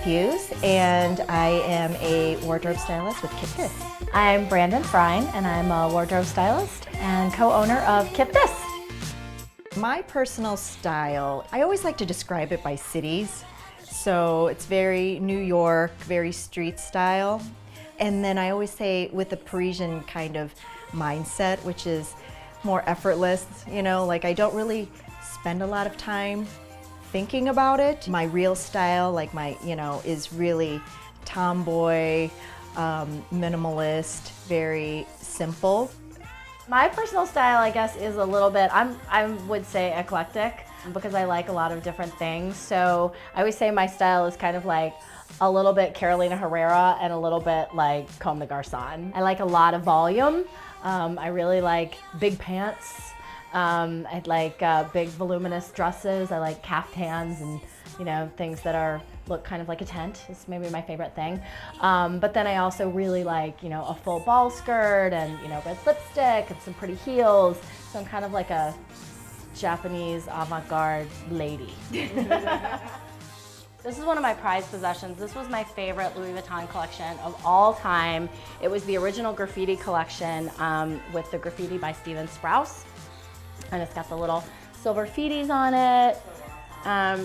Matthews, and I am a wardrobe stylist with Kit This. I'm Brandon Frein, and I'm a wardrobe stylist and co-owner of Kit This. My personal style, I always like to describe it by cities. So it's very New York, very street style. And then I always say with a Parisian kind of mindset, which is more effortless, you know, like I don't really spend a lot of time thinking about it. My real style, like my, is really tomboy, minimalist, very simple. My personal style, I guess, is a little bit, I would say eclectic, because I like a lot of different things. So I always say my style is kind of like a little bit Carolina Herrera and a little bit like Comme des Garçons. I like a lot of volume. I really like big pants. I like big voluminous dresses. I like caftans and things that look kind of like a tent. It's maybe my favorite thing. But then I also really like a full ball skirt and red lipstick and some pretty heels. So I'm kind of like a Japanese avant-garde lady. This is one of my prized possessions. This was my favorite Louis Vuitton collection of all time. It was the original graffiti collection with the graffiti by Steven Sprouse. And it's got the little silver feeties on it.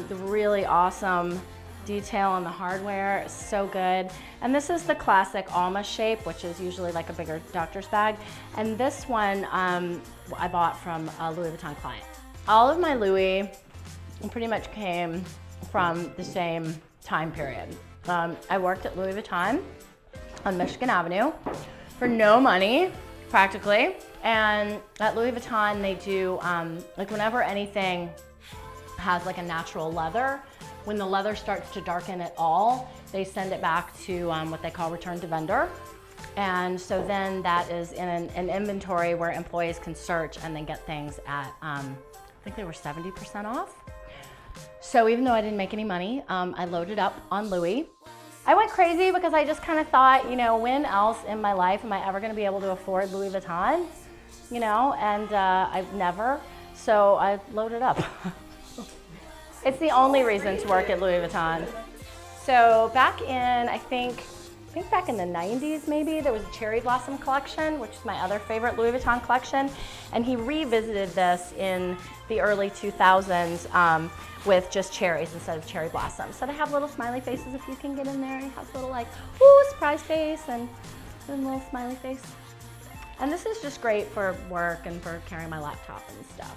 The really awesome detail on the hardware is so good. And this is the classic Alma shape, which is usually like a bigger doctor's bag. And this one I bought from a Louis Vuitton client. All of my Louis pretty much came from the same time period. I worked at Louis Vuitton on Michigan Avenue for no money, practically. And at Louis Vuitton, they do, like whenever anything has like a natural leather, when the leather starts to darken at all, they send it back to what they call return to vendor. And so then that is in an inventory where employees can search and then get things at, I think they were 70% off. So even though I didn't make any money, I loaded up on Louis. I went crazy because I just kind of thought, when else in my life am I ever going to be able to afford Louis Vuitton? And I've never, so I loaded up. It's the only reason to work at Louis Vuitton. So back in, I think back in the 90s maybe, there was a Cherry Blossom collection, which is my other favorite Louis Vuitton collection. And he revisited this in the early 2000s with just cherries instead of cherry blossoms. So they have little smiley faces if you can get in there. He has little like, ooh, surprise face and a little smiley face. And this is just great for work and for carrying my laptop and stuff.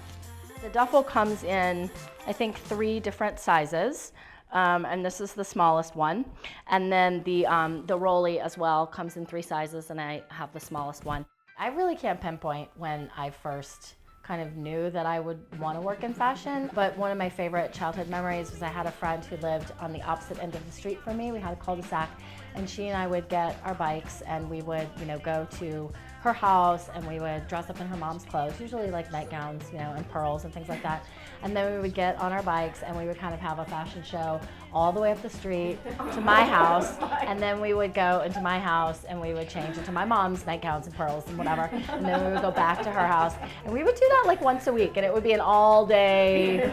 The duffel comes in, I think, 3 different sizes. And this is the smallest one. And then the rolly as well comes in 3 sizes, and I have the smallest one. I really can't pinpoint when I first kind of knew that I would want to work in fashion, but one of my favorite childhood memories was I had a friend who lived on the opposite end of the street from me. We had a cul-de-sac, and she and I would get our bikes and we would, go to her house and we would dress up in her mom's clothes, usually like nightgowns, and pearls and things like that. And then we would get on our bikes and we would kind of have a fashion show all the way up the street to my house. And then we would go into my house and we would change into my mom's nightgowns and pearls and whatever. And then we would go back to her house. And we would do that like once a week, and it would be an all-day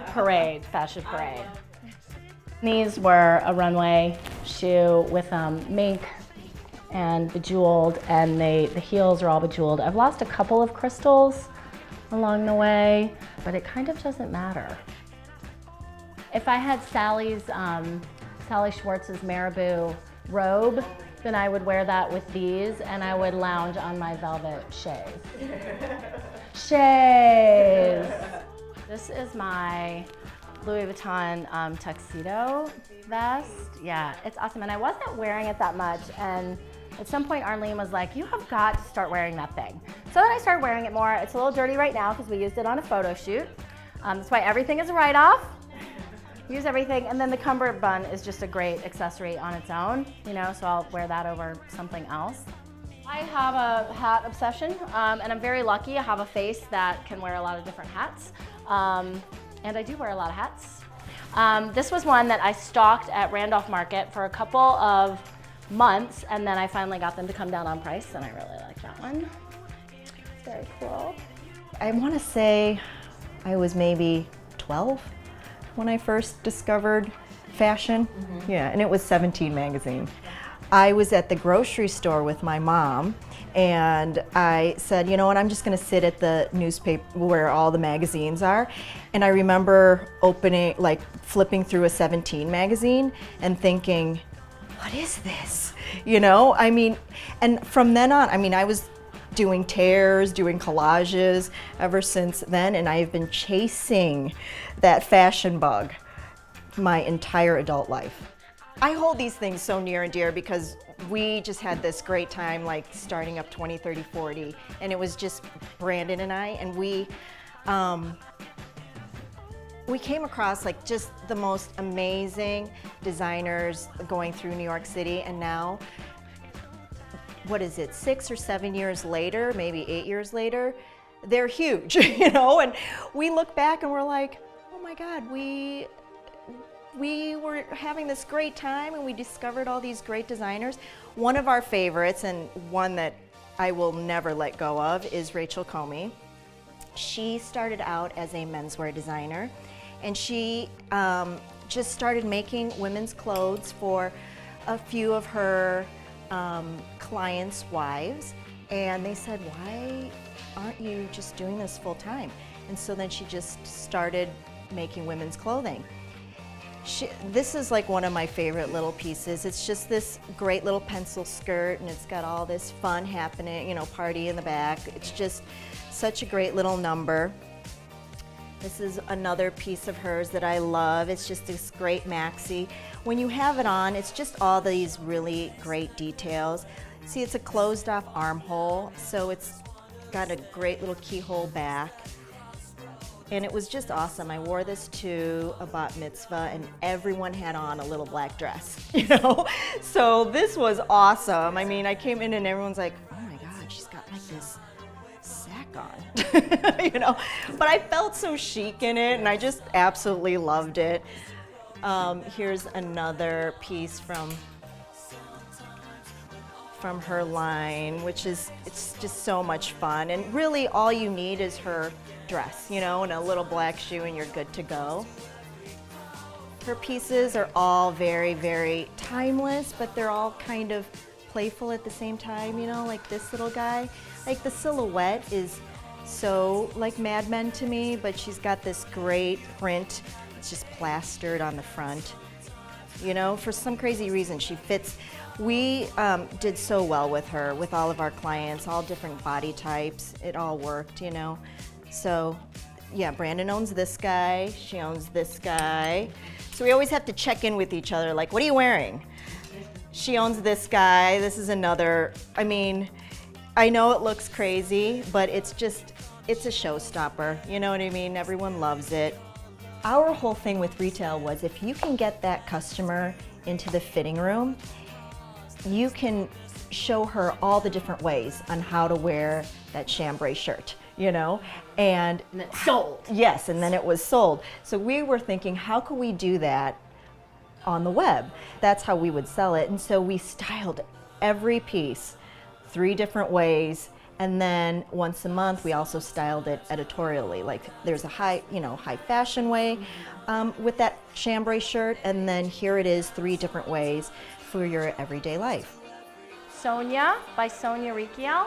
parade, fashion parade. These were a runway shoe with mink and bejeweled, and the heels are all bejeweled. I've lost a couple of crystals along the way, but it kind of doesn't matter. If I had Sally Schwartz's Marabou robe, then I would wear that with these, and I would lounge on my velvet chaise. Chaise! This is my Louis Vuitton tuxedo vest. Yeah, it's awesome, and I wasn't wearing it that much, and at some point Arlene was like, you have got to start wearing that thing. So then I started wearing it more. It's a little dirty right now because we used it on a photo shoot. That's why everything is a write-off. Use everything, and then the cummerbund is just a great accessory on its own, so I'll wear that over something else. I have a hat obsession, and I'm very lucky. I have a face that can wear a lot of different hats, and I do wear a lot of hats. This was one that I stalked at Randolph Market for a couple of months, and then I finally got them to come down on price, and I really like that one. It's very cool. I want to say I was maybe 12 when I first discovered fashion. Yeah, and it was 17 magazine. I was at the grocery store with my mom, and I said, you know what, I'm just gonna sit at the newspaper where all the magazines are. And I remember flipping through a 17 magazine and thinking, what is this? You know, I mean, and from then on, I mean, I was doing tears, doing collages ever since then, and I have been chasing that fashion bug my entire adult life. I hold these things so near and dear because we just had this great time, like starting up 20, 30, 40, and it was just Brandon and I, and we came across like just the most amazing designers going through New York City, and now, what is it, 6 or 7 years later, maybe 8 years later, they're huge, you know, and we look back and we're like, oh my God, we were having this great time and we discovered all these great designers. One of our favorites, and one that I will never let go of, is Rachel Comey. She started out as a menswear designer, and she just started making women's clothes for a few of her clients' wives, and they said, why aren't you just doing this full time? And so then she just started making women's clothing. This is like one of my favorite little pieces. It's just this great little pencil skirt, and it's got all this fun happening, you know, party in the back. It's just such a great little number. This is another piece of hers that I love. It's just this great maxi. When you have it on, it's just all these really great details. See, it's a closed off armhole, so it's got a great little keyhole back. And it was just awesome. I wore this to a bat mitzvah, and everyone had on a little black dress, you know? So this was awesome. I mean, I came in and everyone's like, oh my God, she's got like this sack on, you know? But I felt so chic in it, and I just absolutely loved it. Here's another piece from her line, which is, it's just so much fun. And really all you need is her dress, you know, and a little black shoe, and you're good to go. Her pieces are all very, very timeless, but they're all kind of playful at the same time, you know, like this little guy. Like the silhouette is so like Mad Men to me, but she's got this great print. It's just plastered on the front. You know, for some crazy reason, she fits. We did so well with her, with all of our clients, all different body types. It all worked, you know. So, yeah, Brandon owns this guy, she owns this guy. So we always have to check in with each other, like, what are you wearing? She owns this guy, this is another. I mean, I know it looks crazy, but it's just, it's a showstopper, you know what I mean? Everyone loves it. Our whole thing with retail was if you can get that customer into the fitting room, you can show her all the different ways on how to wear that chambray shirt, you know? And it's sold. Yes, and then it was sold. So we were thinking, how could we do that on the web? That's how we would sell it. And so we styled every piece 3 different ways. And then once a month, we also styled it editorially. Like there's a high fashion way with that chambray shirt. And then here it is, 3 different ways for your everyday life. Sonia by Sonia Riquiel.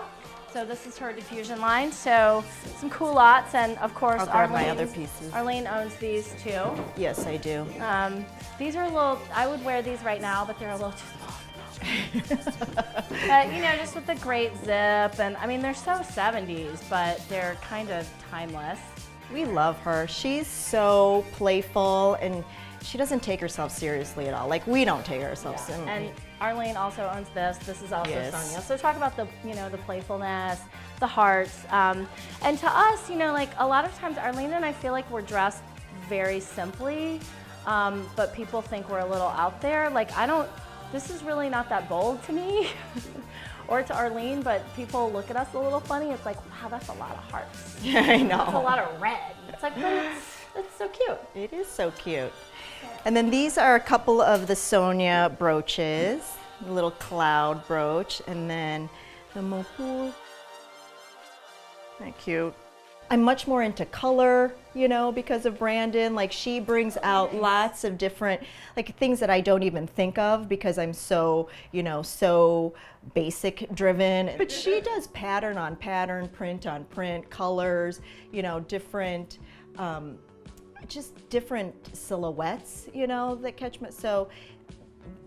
So this is her diffusion line. So some cool lots, and of course, I'll grab my other pieces. Arlene owns these too. Yes, I do. These are a little, I would wear these right now, but they're a little too small. But you know, just with the great zip, and I mean, they're so 70s, but they're kind of timeless. We love her. She's so playful, and she doesn't take herself seriously at all. Like we don't take ourselves seriously. And Arlene also owns this. This is also Sonia. So talk about the, you know, the playfulness, the hearts, and to us, you know, like a lot of times Arlene and I feel like we're dressed very simply, but people think we're a little out there. Like this is really not that bold to me or to Arlene, but people look at us a little funny. It's like, wow, that's a lot of hearts. Yeah, I know. That's a lot of red. It's like, but it's so cute. It is so cute. And then these are a couple of the Sonia brooches, a little cloud brooch, and then the mopul. Isn't that cute? I'm much more into color, you know, because of Brandon. Like she brings out lots of different, like things that I don't even think of because I'm so, you know, so basic driven. But she does pattern on pattern, print on print, colors, you know, different, just different silhouettes, you know, that catch me. So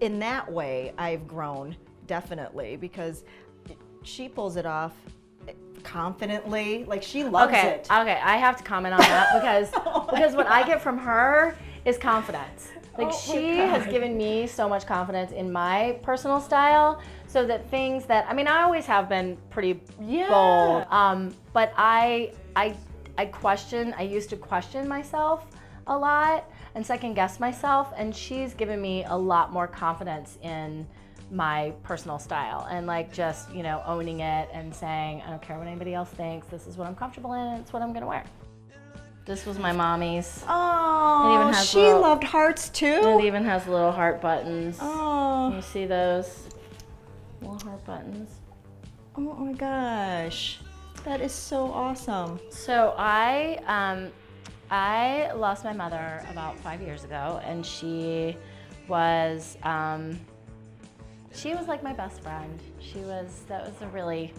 in that way, I've grown definitely because she pulls it off confidently, like she loves it. Okay, I have to comment on that because what I get from her is confidence. Like she has given me so much confidence in my personal style, so that things that, I mean, I always have been pretty bold, but I used to question myself a lot and second guess myself, and she's given me a lot more confidence in my personal style and like just, you know, owning it and saying, I don't care what anybody else thinks, this is what I'm comfortable in, it's what I'm gonna wear. This was my mommy's. Oh, she loved hearts too? It even has little heart buttons. Oh. Can you see those little heart buttons? Oh my gosh, that is so awesome. So I lost my mother about 5 years ago, and she was like my best friend. That was a really,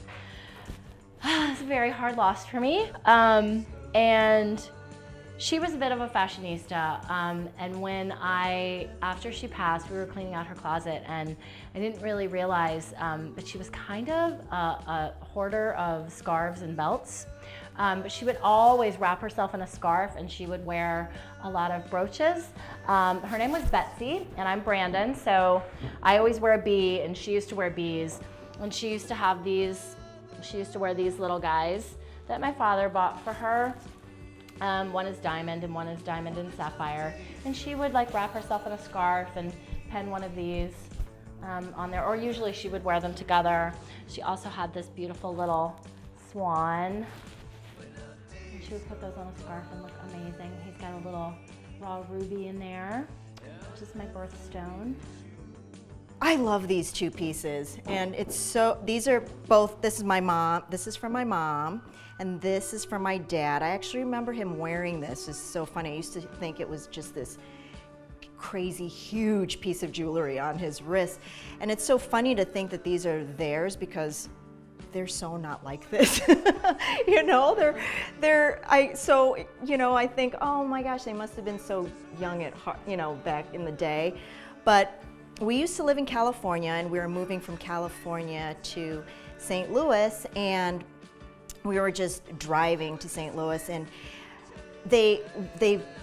it was a very hard loss for me. And she was a bit of a fashionista. And when after she passed, we were cleaning out her closet, and I didn't really realize that she was kind of a hoarder of scarves and belts. But she would always wrap herself in a scarf, and she would wear a lot of brooches. Her name was Betsy, and I'm Brandon, so I always wear a B, and she used to wear Bs. And she used to wear these little guys that my father bought for her. One is diamond, and one is diamond and sapphire. And she would like wrap herself in a scarf and pen one of these on there, or usually she would wear them together. She also had this beautiful little swan. She would put those on a scarf and look amazing. He's got a little raw ruby in there, which is my birthstone. I love these two pieces, and it's so, these are both, this is my mom, this is from my mom, and this is from my dad. I actually remember him wearing this. It's so funny. I used to think it was just this crazy huge piece of jewelry on his wrist, and it's so funny to think that these are theirs because they're so not like this. You know, I think, oh my gosh, they must have been so young at heart, you know, back in the day. But we used to live in California, and we were moving from California to St. Louis, and we were just driving to St. Louis, and they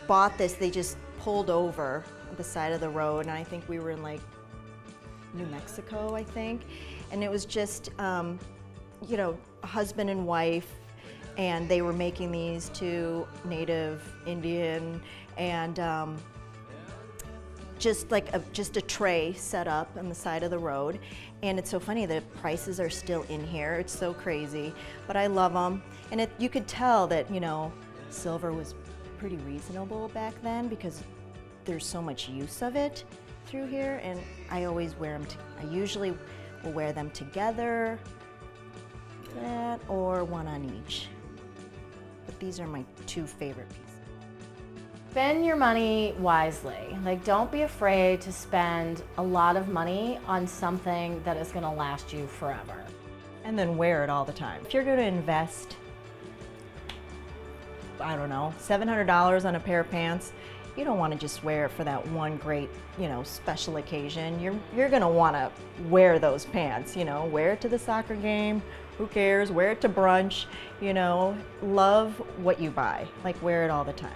bought this, they just pulled over the side of the road, and I think we were in like New Mexico, I think, and it was just, you know, a husband and wife, and they were making these to Native Indian, and just like a tray set up on the side of the road. And it's so funny, the prices are still in here. It's so crazy, but I love them. And you could tell that, you know, silver was pretty reasonable back then because there's so much use of it through here, and I always wear them, I usually will wear them together, that, or one on each. But these are my two favorite pieces. Spend your money wisely. Like, don't be afraid to spend a lot of money on something that is gonna last you forever. And then wear it all the time. If you're gonna invest, I don't know, $700 on a pair of pants, you don't wanna just wear it for that one great, you know, special occasion. You're gonna wanna wear those pants, you know, wear it to the soccer game, who cares, wear it to brunch, you know, love what you buy, like wear it all the time.